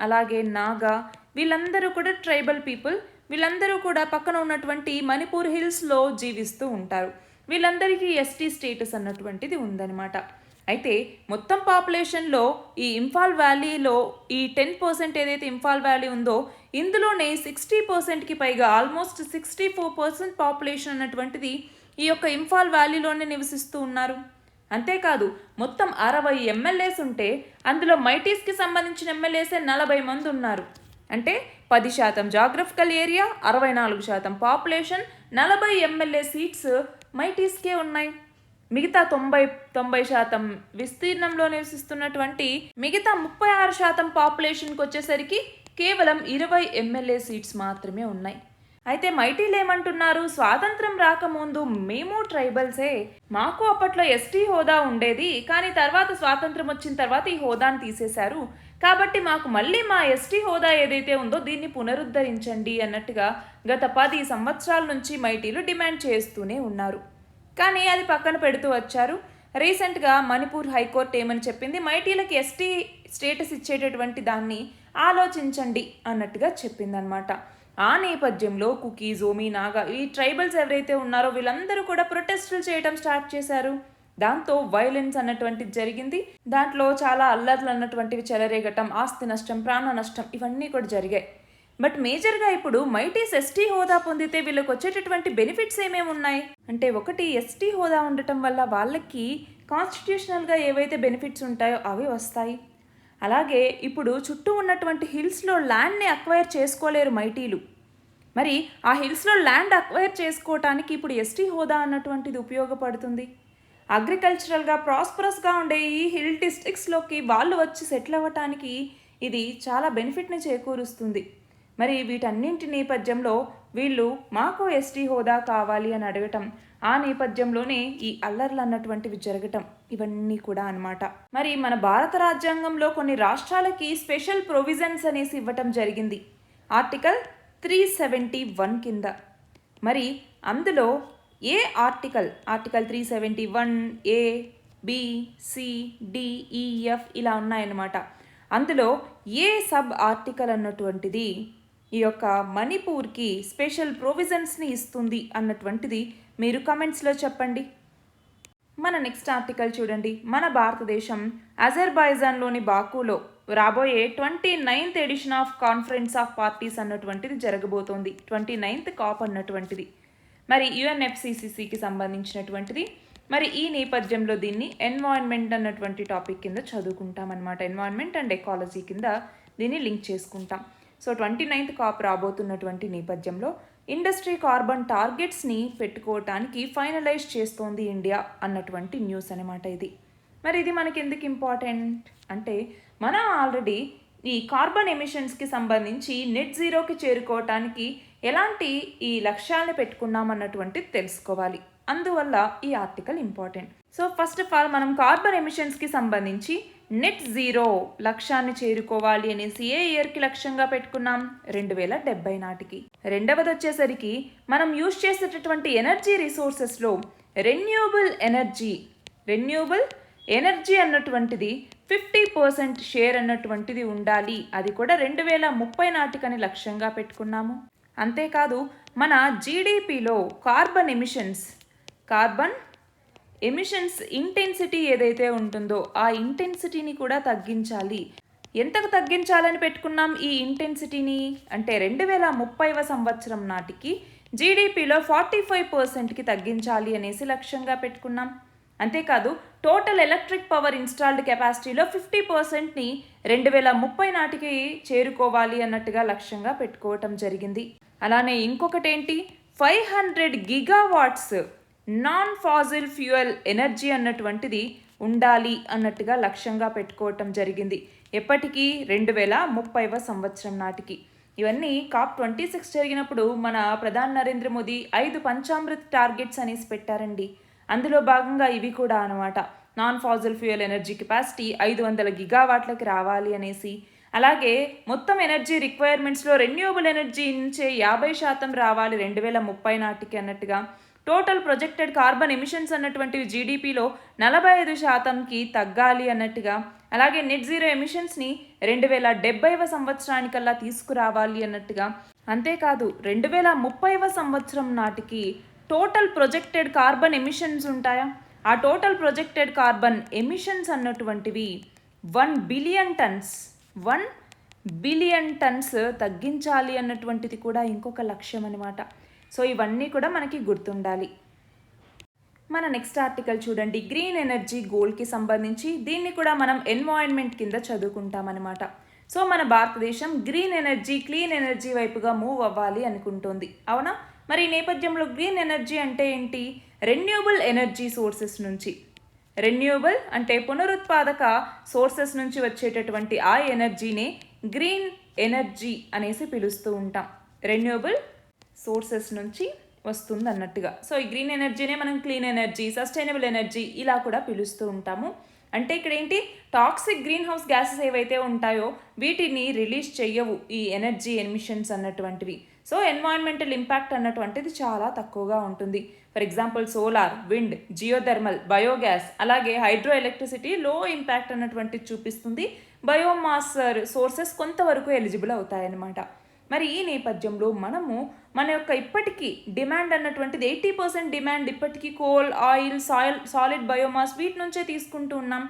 అలాగే నాగా, వీళ్ళందరూ కూడా ట్రైబల్ పీపుల్. వీళ్ళందరూ కూడా పక్కన ఉన్నటువంటి మణిపూర్ హిల్స్లో జీవిస్తూ ఉంటారు. వీళ్ళందరికీ ఎస్టీ స్టేటస్ అన్నటువంటిది ఉందన్నమాట. అయితే మొత్తం పాపులేషన్లో ఈ ఇంఫాల్ వ్యాలీలో ఈ 10% ఏదైతే ఇంఫాల్ వ్యాలీ ఉందో ఇందులోనే 60%కి పైగా, ఆల్మోస్ట్ 64% పాపులేషన్ అన్నటువంటిది ఈ యొక్క ఇంఫాల్ వ్యాలీలోనే నివసిస్తూ ఉన్నారు. అంతేకాదు మొత్తం 60 ఎమ్మెల్యేస్ ఉంటే అందులో మైటీస్కి సంబంధించిన ఎమ్మెల్యేసే 40 మంది ఉన్నారు. అంటే 10% geographical area, 64% population, 40 MLA seats మైటీస్కే ఉన్నాయి. మిగతా 90% విస్తీర్ణంలో నివసిస్తున్నటువంటి మిగతా 36% పాపులేషన్కి వచ్చేసరికి కేవలం 20 ఎమ్మెల్యే సీట్స్ మాత్రమే ఉన్నాయి. అయితే మైటీలు ఏమంటున్నారు, స్వాతంత్రం రాకముందు మేము ట్రైబల్సే, మాకు అప్పట్లో ఎస్టీ హోదా ఉండేది, కానీ తర్వాత స్వాతంత్రం వచ్చిన తర్వాత ఈ హోదాను తీసేశారు, కాబట్టి మాకు మళ్ళీ మా ఎస్టీ హోదా ఏదైతే ఉందో దీన్ని పునరుద్ధరించండి అన్నట్టుగా గత 10 సంవత్సరాల నుంచి మైటీలు డిమాండ్ చేస్తూనే ఉన్నారు. కానీ అది పక్కన పెడుతూ వచ్చారు. రీసెంట్గా మణిపూర్ హైకోర్టు ఏమని చెప్పింది, మైటీలకి ఎస్టీ స్టేటస్ ఇచ్చేటటువంటి దాన్ని ఆలోచించండి అన్నట్టుగా చెప్పిందనమాట. ఆ నేపథ్యంలో కుకీ, జోమి, నాగా ఈ ట్రైబల్స్ ఎవరైతే ఉన్నారో వీళ్ళందరూ కూడా ప్రొటెస్టులు చేయడం స్టార్ట్ చేశారు. దాంతో వైలెన్స్ అన్నటువంటిది జరిగింది. దాంట్లో చాలా అల్లర్లు అన్నటువంటివి చెలరేగటం, ఆస్తి నష్టం, ప్రాణ నష్టం ఇవన్నీ కూడా జరిగాయి. బట్ మేజర్గా ఇప్పుడు మైటీస్ ఎస్టీ హోదా పొందితే వీళ్ళకి వచ్చేటటువంటి బెనిఫిట్స్ ఏమేమి ఉన్నాయి అంటే, ఒకటి ఎస్టీ హోదా ఉండటం వల్ల వాళ్ళకి కాన్స్టిట్యూషనల్గా ఏవైతే బెనిఫిట్స్ ఉంటాయో అవి వస్తాయి. అలాగే ఇప్పుడు చుట్టూ ఉన్నటువంటి హిల్స్లో ల్యాండ్ని అక్వైర్ చేసుకోలేరు మైటీలు. మరి ఆ హిల్స్లో ల్యాండ్ అక్వైర్ చేసుకోవటానికి ఇప్పుడు ఎస్టీ హోదా అన్నటువంటిది ఉపయోగపడుతుంది. అగ్రికల్చరల్గా ప్రాస్పరస్గా ఉండే ఈ హిల్ డిస్ట్రిక్ట్స్లోకి వాళ్ళు వచ్చి సెటిల్ అవ్వటానికి ఇది చాలా బెనిఫిట్ని చేకూరుస్తుంది. మరి వీటన్నింటి నేపథ్యంలో వీళ్ళు మాకు ఎస్టీ హోదా కావాలి అని అడగటం, ఆ నేపథ్యంలోనే ఈ అల్లర్లు అన్నటువంటివి జరగటం, ఇవన్నీ కూడా అన్నమాట. మరి మన భారత రాజ్యాంగంలో కొన్ని రాష్ట్రాలకి స్పెషల్ ప్రొవిజన్స్ అనేసి ఇవ్వటం జరిగింది ఆర్టికల్ 371 కింద. మరి అందులో ఏ article 371 A, B, C, D, E, F ఇలా ఉన్నాయన్నమాట. అందులో ఏ సబ్ ఆర్టికల్ అన్నటువంటిది ఈ యొక్క మణిపూర్కి స్పెషల్ ప్రొవిజన్స్ని ఇస్తుంది అన్నటువంటిది మీరు కమెంట్స్లో చెప్పండి. మన నెక్స్ట్ ఆర్టికల్ చూడండి. మన భారతదేశం అజర్బైజాన్లోని బాకులో రాబోయే 29th edition of conference of parties అన్నటువంటిది జరగబోతోంది. 29th కాప్ అన్నటువంటిది మరి UNFCCCకి సంబంధించినటువంటిది. మరి ఈ నేపథ్యంలో దీన్ని ఎన్వైరన్మెంట్ అన్నటువంటి టాపిక్ కింద చదువుకుంటాం అనమాట. ఎన్వైరన్మెంట్ అండ్ ఎకాలజీ కింద దీన్ని లింక్ చేసుకుంటాం. సో 29th కాప్ రాబోతున్నటువంటి నేపథ్యంలో ఇండస్ట్రీ కార్బన్ టార్గెట్స్ని పెట్టుకోవటానికి ఫైనలైజ్ చేస్తోంది ఇండియా అన్నటువంటి న్యూస్ అనమాట ఇది. మరి ఇది మనకి ఎందుకు ఇంపార్టెంట్ అంటే, మనం ఆల్రెడీ ఈ కార్బన్ ఎమిషన్స్కి సంబంధించి నెట్ జీరోకి చేరుకోవటానికి ఎలాంటి ఈ లక్ష్యాలను పెట్టుకున్నామన్నటువంటిది తెలుసుకోవాలి. అందువల్ల ఈ article important. So first of all మనం కార్బన్ ఎమిషన్స్కి సంబంధించి నెట్ జీరో లక్ష్యాన్ని చేరుకోవాలి అనేసి ఏ ఇయర్కి లక్ష్యంగా పెట్టుకున్నాం? 2070 నాటికి. రెండవది వచ్చేసరికి మనం యూజ్ చేసేటటువంటి ఎనర్జీ రిసోర్సెస్లో రెన్యూబుల్ ఎనర్జీ అన్నటువంటిది 50% షేర్ అన్నటువంటిది ఉండాలి. అది కూడా 2030 నాటికని లక్ష్యంగా పెట్టుకున్నాము. అంతేకాదు మన జీడిపిలో కార్బన్ ఎమిషన్స్ ఇంటెన్సిటీ ఏదైతే ఉంటుందో ఆ ఇంటెన్సిటీని కూడా తగ్గించాలి. ఎంతకు తగ్గించాలని పెట్టుకున్నాం ఈ ఇంటెన్సిటీని అంటే 2030వ సంవత్సరం నాటికి జీడిపిలో 45%కి తగ్గించాలి అనేసి లక్ష్యంగా పెట్టుకున్నాం. అంతేకాదు టోటల్ ఎలక్ట్రిక్ పవర్ ఇన్స్టాల్డ్ కెపాసిటీలో 50%ని 2030 నాటికి చేరుకోవాలి అన్నట్టుగా లక్ష్యంగా పెట్టుకోవటం జరిగింది. అలానే ఇంకొకటి ఏంటి, 500 gigawatts non Faasil fuel energy అన్నటువంటిది ఉండాలి అన్నట్టుగా లక్ష్యంగా పెట్టుకోవటం జరిగింది. ఎప్పటికీ 2030వ సంవత్సరం నాటికి. ఇవన్నీ COP 26 జరిగినప్పుడు మన ప్రధాని నరేంద్ర మోదీ 5 పంచామృత్ టార్గెట్స్ అనేసి పెట్టారండి. అందులో భాగంగా ఇవి కూడా అనమాట. Non Faasil fuel energy capacity 500 గిగావాట్లకి రావాలి అనేసి, అలాగే మొత్తం ఎనర్జీ రిక్వైర్మెంట్స్లో రెన్యూబుల్ ఎనర్జీ నుంచే 50% రావాలి 2030 నాటికి అన్నట్టుగా, టోటల్ ప్రొజెక్టెడ్ కార్బన్ ఎమిషన్స్ అన్నటువంటివి జీడిపిలో 45%కి తగ్గాలి అన్నట్టుగా, అలాగే నెట్ జీరో ఎమిషన్స్ని 2070వ సంవత్సరానికల్లా తీసుకురావాలి అన్నట్టుగా. అంతేకాదు 2030వ సంవత్సరం నాటికి టోటల్ ప్రొజెక్టెడ్ కార్బన్ ఎమిషన్స్ ఉంటాయా, ఆ టోటల్ ప్రొజెక్టెడ్ కార్బన్ ఎమిషన్స్ అన్నటువంటివి 1 బిలియన్ టన్స్ తగ్గించాలి అన్నటువంటిది కూడా ఇంకొక లక్ష్యం అనమాట. సో ఇవన్నీ కూడా మనకి గుర్తుండాలి. మన నెక్స్ట్ ఆర్టికల్ చూడండి. గ్రీన్ ఎనర్జీ గోల్కి సంబంధించి దీన్ని కూడా మనం ఎన్వైరన్మెంట్ కింద చదువుకుంటామన్నమాట. సో మన భారతదేశం గ్రీన్ ఎనర్జీ, క్లీన్ ఎనర్జీ వైపుగా మూవ్ అవ్వాలి అనుకుంటోంది, అవునా? మరి ఈ నేపథ్యంలో గ్రీన్ ఎనర్జీ అంటే ఏంటి? రెన్యూబుల్ ఎనర్జీ సోర్సెస్ నుంచి, రెన్యూబుల్ అంటే పునరుత్పాదక సోర్సెస్ నుంచి వచ్చేటటువంటి ఆ ఎనర్జీనే గ్రీన్ ఎనర్జీ అనేసి పిలుస్తూ ఉంటాం. రెన్యూబుల్ సోర్సెస్ నుంచి వస్తుంది అన్నట్టుగా. సో ఈ గ్రీన్ ఎనర్జీనే మనం క్లీన్ ఎనర్జీ, సస్టైనబుల్ ఎనర్జీ ఇలా కూడా పిలుస్తూ ఉంటాము. అంటే ఇక్కడ ఏంటి, టాక్సిక్ గ్రీన్ హౌస్ గ్యాసెస్ ఏవైతే ఉంటాయో వీటిని రిలీజ్ చెయ్యవు ఈ ఎనర్జీ ఎమిషన్స్ అన్నటువంటివి. సో ఎన్వైరన్మెంటల్ ఇంపాక్ట్ అన్నటువంటిది చాలా తక్కువగా ఉంటుంది. For example solar, wind, geothermal, biogas, అలాగే హైడ్రో ఎలక్ట్రిసిటీ లో ఇంపాక్ట్ అన్నటువంటిది చూపిస్తుంది. బయోమాస్ సోర్సెస్ కొంతవరకు ఎలిజిబుల్ అవుతాయన్నమాట. మరి ఈ నేపథ్యంలో మనము మన యొక్క ఇప్పటికీ డిమాండ్ అన్నటువంటిది 80% డిమాండ్ ఇప్పటికీ కోల్, ఆయిల్, సాలిడ్ బయోమాస్ వీటి నుంచే తీసుకుంటూ ఉన్నాం.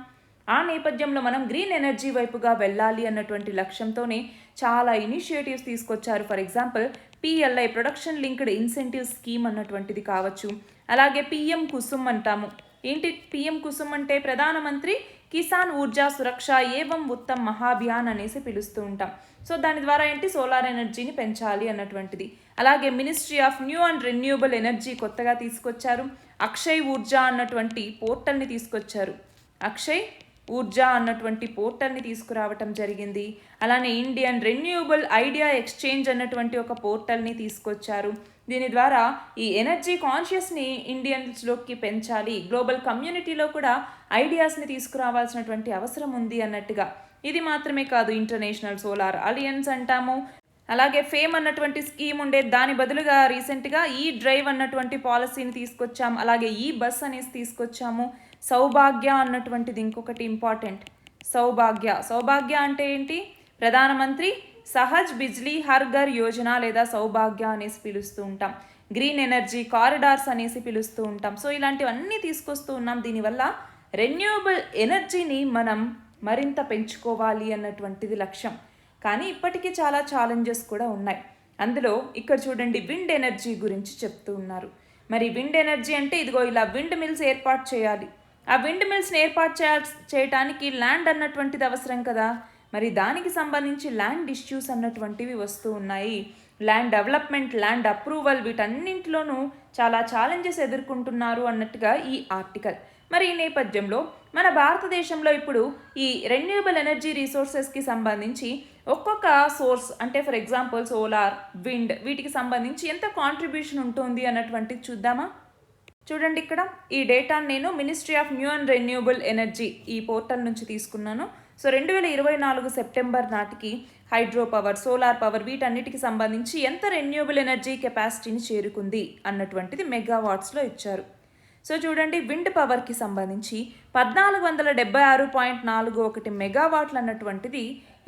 ఆ నేపథ్యంలో మనం గ్రీన్ ఎనర్జీ వైపుగా వెళ్ళాలి అన్నటువంటి లక్ష్యంతోనే చాలా ఇనిషియేటివ్స్ తీసుకొచ్చారు. For example PLI production linked incentive scheme అన్నటువంటిది కావచ్చు. అలాగే పిఎం కుసుమ్ అంటాము. ఏంటి పిఎం కుసుమ్ అంటే ప్రధానమంత్రి కిసాన్ ఊర్జా సురక్ష ఏవం ఉత్తమ్ మహాభియాన్ అనేసి పిలుస్తూ ఉంటాం. సో దాని ద్వారా ఏంటి సోలార్ ఎనర్జీని పెంచాలి అన్నటువంటిది. అలాగే ministry of new and renewable energy కొత్తగా తీసుకొచ్చారు. అక్షయ్ ఊర్జా అన్నటువంటి పోర్టల్ని తీసుకొచ్చారు. అక్షయ్ ఊర్జా అన్నటువంటి పోర్టల్ని తీసుకురావటం జరిగింది. అలానే ఇండియన్ రెన్యూబుల్ ఐడియా ఎక్స్చేంజ్ అన్నటువంటి ఒక పోర్టల్ని తీసుకొచ్చారు. దీని ద్వారా ఈ ఎనర్జీ కాన్షియస్ని ఇండియన్స్లోకి పెంచాలి, గ్లోబల్ కమ్యూనిటీలో కూడా ఐడియాస్ని తీసుకురావాల్సినటువంటి అవసరం ఉంది అన్నట్టుగా. ఇది మాత్రమే కాదు, ఇంటర్నేషనల్ సోలార్ అలియన్స్ అంటాము. అలాగే ఫేమ్ అన్నటువంటి స్కీమ్ ఉండేది, దాని బదులుగా రీసెంట్గా ఈ డ్రైవ్ అన్నటువంటి పాలసీని తీసుకొచ్చాము. అలాగే ఈ బస్ అనేసి తీసుకొచ్చాము. సౌభాగ్య అన్నటువంటిది ఇంకొకటి ఇంపార్టెంట్. సౌభాగ్య అంటే ఏంటి? ప్రధానమంత్రి సహజ్ బిజ్లీ హర్ ఘర్ యోజన లేదా సౌభాగ్య అనేసి పిలుస్తూ ఉంటాం. గ్రీన్ ఎనర్జీ కారిడార్స్ అనేసి పిలుస్తూ ఉంటాం. సో ఇలాంటివన్నీ తీసుకొస్తూ ఉన్నాం. దీనివల్ల రెన్యూవబుల్ ఎనర్జీని మనం మరింత పెంచుకోవాలి అన్నటువంటిది లక్ష్యం. కానీ ఇప్పటికీ చాలా ఛాలెంజెస్ కూడా ఉన్నాయి. అందులో ఇక్కడ చూడండి, విండ్ ఎనర్జీ గురించి చెప్తూ ఉన్నారు. మరి విండ్ ఎనర్జీ అంటే ఇదిగో ఇలా విండ్ మిల్స్ ఏర్పాటు చేయాలి. ఆ విండ్ మిల్స్ని ఏర్పాటు చేయటానికి ల్యాండ్ అన్నటువంటిది అవసరం కదా. మరి దానికి సంబంధించి ల్యాండ్ ఇష్యూస్ అన్నటువంటివి వస్తూ ఉన్నాయి. ల్యాండ్ డెవలప్మెంట్, ల్యాండ్ అప్రూవల్, వీటన్నింటిలోనూ చాలా ఛాలెంజెస్ ఎదుర్కొంటున్నారు అన్నట్టుగా ఈ ఆర్టికల్. మరి ఈ నేపథ్యంలో మన భారతదేశంలో ఇప్పుడు ఈ రెన్యూవబుల్ ఎనర్జీ రిసోర్సెస్కి సంబంధించి ఒక్కొక్క సోర్స్ అంటే ఫర్ ఎగ్జాంపుల్ సోలార్, విండ్, వీటికి సంబంధించి ఎంత కాంట్రిబ్యూషన్ ఉంటుంది అన్నటువంటిది చూద్దామా? చూడండి, ఇక్కడ ఈ డేటాను నేను ministry of new and renewable energy ఈ పోర్టల్ నుంచి తీసుకున్నాను. సో 2024 సెప్టెంబర్ నాటికి హైడ్రో పవర్, సోలార్ పవర్, వీటన్నిటికి సంబంధించి ఎంత రెన్యూవబుల్ ఎనర్జీ కెపాసిటీని చేరుకుంది అన్నటువంటిది మెగావాట్స్లో ఇచ్చారు. సో చూడండి, విండ్ పవర్కి సంబంధించి 1476.41 మెగావాట్లు అన్నటువంటిది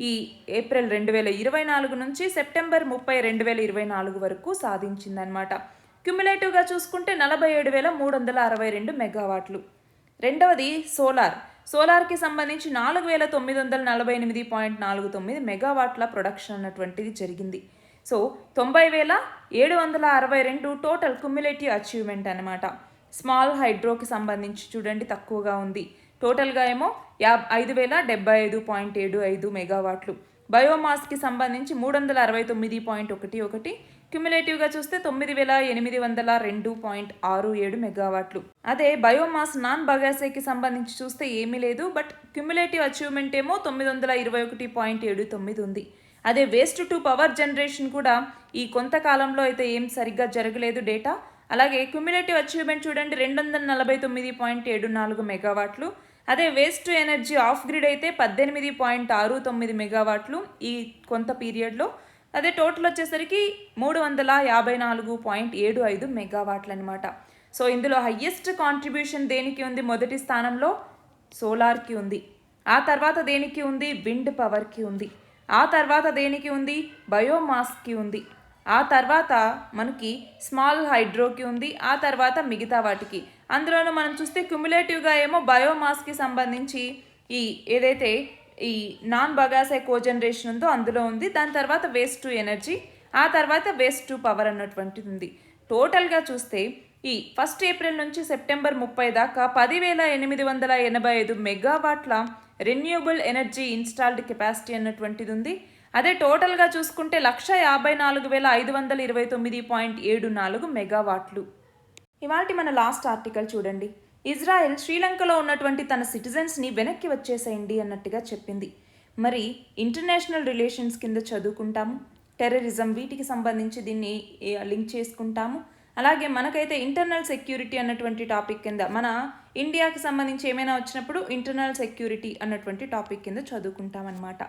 ఈ ఏప్రిల్ 2024 నుంచి సెప్టెంబర్ 30, 2024 వరకు సాధించిందనమాట. క్యుములేటివ్గా చూసుకుంటే 47,362 మెగావాట్లు. రెండవది సోలార్కి సంబంధించి 4,948.49 మెగావాట్ల ప్రొడక్షన్ అన్నటువంటిది జరిగింది. సో 90,762 టోటల్ క్యుములేటివ్ అచీవ్మెంట్ అనమాట. స్మాల్ హైడ్రోకి సంబంధించి చూడండి తక్కువగా ఉంది. టోటల్గా ఏమో 5,075.75 మెగావాట్లు. బయోమాస్కి సంబంధించి 369.11, క్యుములేటివ్గా చూస్తే 9,802.67 మెగావాట్లు. అదే బయోమాస్ నాన్ బగాసేకి సంబంధించి చూస్తే ఏమీ లేదు, బట్ క్యుములేటివ్ అచీవ్మెంట్ ఏమో 921.79 ఉంది. అదే వేస్ట్ టు పవర్ జనరేషన్ కూడా ఈ కొంతకాలంలో అయితే ఏం సరిగ్గా జరగలేదు డేటా. అలాగే క్యుములేటివ్ అచీవ్మెంట్ చూడండి 249.74 మెగావాట్లు. అదే వేస్ట్ ఎనర్జీ ఆఫ్ గ్రిడ్ అయితే 18.69 మెగావాట్లు ఈ కొంత పీరియడ్లో. అదే టోటల్ వచ్చేసరికి 354.75 మెగావాట్లు అనమాట. సో ఇందులో హయ్యెస్ట్ కాంట్రిబ్యూషన్ దేనికి ఉంది? మొదటి స్థానంలో సోలార్కి ఉంది. ఆ తర్వాత దేనికి ఉంది? విండ్ పవర్కి ఉంది. ఆ తర్వాత దేనికి ఉంది? బయోమాస్కి ఉంది. ఆ తర్వాత మనకి స్మాల్ హైడ్రోకి ఉంది. ఆ తర్వాత మిగతా వాటికి. అందులోనూ మనం చూస్తే క్యుములేటివ్గా ఏమో బయోమాస్కి సంబంధించి ఈ ఏదైతే ఈ నాన్ బగాసే కోజనరేషన్ ఉందో అందులో ఉంది. దాని తర్వాత వేస్ట్ టు ఎనర్జీ, ఆ తర్వాత వేస్ట్ టు పవర్ అన్నటువంటిది ఉంది. టోటల్గా చూస్తే ఈ 1 ఏప్రిల్ నుంచి సెప్టెంబర్ 30 దాకా 10,885 మెగావాట్ల రెన్యూవబుల్ ఎనర్జీ ఇన్స్టాల్డ్ కెపాసిటీ అన్నటువంటిది ఉంది. అదే టోటల్గా చూసుకుంటే 154,529.74 మెగావాట్లు. ఇవాళ మన లాస్ట్ ఆర్టికల్ చూడండి. ఇజ్రాయెల్ శ్రీలంకలో ఉన్నటువంటి తన సిటిజన్స్ని వెనక్కి వచ్చేసేయండి అన్నట్టుగా చెప్పింది. మరి ఇంటర్నేషనల్ రిలేషన్స్ కింద చదువుకుంటాము, టెర్రరిజం వీటికి సంబంధించి దీన్ని లింక్ చేసుకుంటాము. అలాగే మనకైతే ఇంటర్నల్ సెక్యూరిటీ అన్నటువంటి టాపిక్ కింద మన ఇండియాకి సంబంధించి ఏమైనా వచ్చినప్పుడు ఇంటర్నల్ సెక్యూరిటీ అన్నటువంటి టాపిక్ కింద చదువుకుంటాం అనమాట.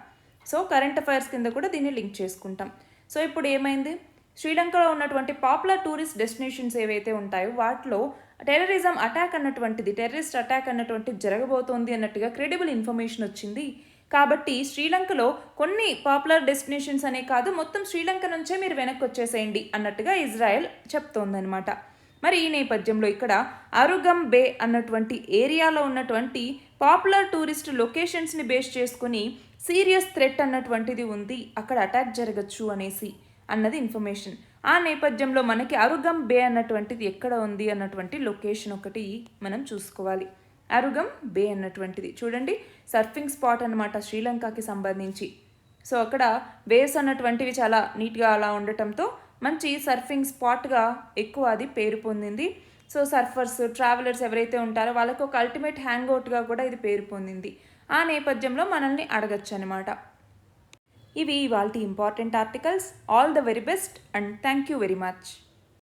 సో కరెంట్ అఫైర్స్ కింద కూడా దీన్ని లింక్ చేసుకుంటాం. సో ఇప్పుడు ఏమైంది? శ్రీలంకలో ఉన్నటువంటి పాపులర్ టూరిస్ట్ డెస్టినేషన్స్ ఏవైతే ఉంటాయో వాటిలో టెర్రరిస్ట్ అటాక్ అన్నటువంటిది జరగబోతోంది అన్నట్టుగా క్రెడిబుల్ ఇన్ఫర్మేషన్ వచ్చింది. కాబట్టి శ్రీలంకలో కొన్ని పాపులర్ డెస్టినేషన్స్ అనే కాదు, మొత్తం శ్రీలంక నుంచే మీరు వెనక్కి వచ్చేసేయండి అన్నట్టుగా ఇజ్రాయెల్ చెప్తోందనమాట. మరి ఈ నేపథ్యంలో ఇక్కడ అరుగమ్ బే అన్నటువంటి ఏరియాలో ఉన్నటువంటి పాపులర్ టూరిస్ట్ లొకేషన్స్ని బేస్ చేసుకుని సీరియస్ థ్రెట్ అన్నటువంటిది ఉంది, అక్కడ అటాక్ జరగచ్చు అనేసి అన్నది ఇన్ఫర్మేషన్. ఆ నేపథ్యంలో మనకి అరుగమ్ బే అన్నటువంటిది ఎక్కడ ఉంది అన్నటువంటి లొకేషన్ ఒకటి మనం చూసుకోవాలి. అరుగమ్ బే అన్నటువంటిది చూడండి సర్ఫింగ్ స్పాట్ అన్నమాట శ్రీలంకకి సంబంధించి. సో అక్కడ వేవ్స్ అన్నటువంటివి చాలా నీట్గా అలా ఉండటంతో మంచి సర్ఫింగ్ స్పాట్గా ఎక్కువ అది పేరు పొందింది. సో సర్ఫర్స్ ట్రావెలర్స్ ఎవరైతే ఉంటారో వాళ్ళకి ఒక అల్టిమేట్ హ్యాంగ్అవుట్గా కూడా ఇది పేరు పొందింది. ఆ నేపథ్యంలో మనల్ని అడగచ్చు అనమాట. ఇవి ఇవాల్టి important articles. All the very best and thank you very much.